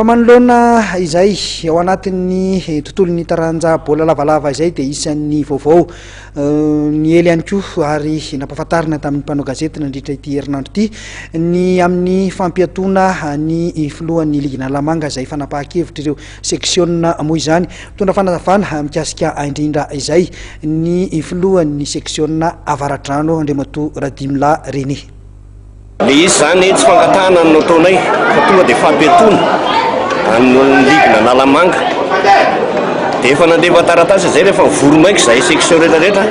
fa manoloana izay ao anatin'ny tontolon'ny taranja bola lavalava izay dia isan'ny vaovao ny ely ihany koa ary nampahafantarina tamin'ny mpanao gazety nandritra ity herinandro ity ny amin'ny fampiatoana ny filohan'ny ligina lamanga izay fanapahan-kevitra ireo seksiona moa izany mitondra fanazavana mikasika indrindra izay ny filohan'ny seksiona avaradrano Andriamatoa Radimila Reny. Le izy zany tsy fangatahana no ataonay fa tonga dia fampiatoana amin'ny ligina nalamanga dia efa nandefa taratasy izay rehefa voromaika izay section rehetrarehetra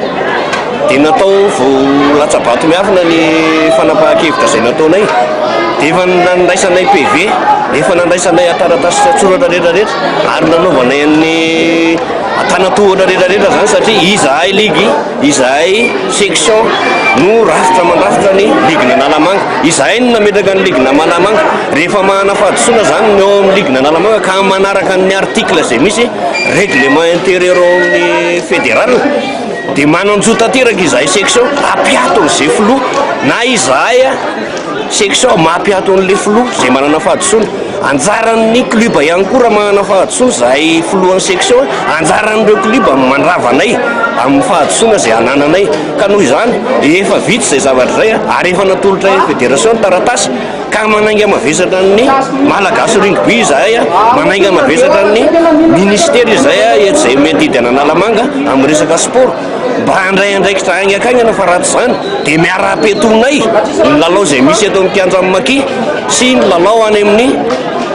dia natao vao latsabato miafina ny fanapahan-kevitra izay nataonay dia efa nandraisanay PV efa nandraisanay taratasy tsoratra rehetrarehetra ary nanaovanay ny atanatohatra rehetrarehetra zany satria izahay ligy izahay section no rafitra mandrafitra ny ligina nalamanga izahay no nametraka ny ligina malamanga rehefa mahanafahadosoana zany ny eo amin'ny ligina nalamanga ka manaraka ny article izay misy règlement intérieur amin'ny fédéral dia mananjotanteraka izahay section apiato n'izay filoha na izahay section mampiato an'le filoha izay manana fahadosoana anjaran'ny club ihany koa raha manana fahadosoana izay filohan'ny section anjaran'ireo club mandravanay amin'ny fahadosoana izay anananay ka noho izany efa vita izay zavatra izay ary efa natolotra fédération taratasy ka manainga mavesatra ny malagasy rugby izahay manainga mavesatra ny ministère izay izay mety hidina nalamanga amin'ny resaka sport mba handray andraikitra agny akagny fa ratsy zany dia miara-petonay ny lalao izay misy eto amin'ny kianja amin'ny Maki sy ny lalao any amin'ny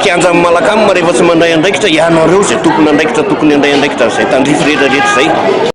kianja amin'ny Malakamba rehefa tsy mandray andraikitra ianareo izay tokony andraikitra tokony handray andraikitra izay tandrify rehetrarehetra izay.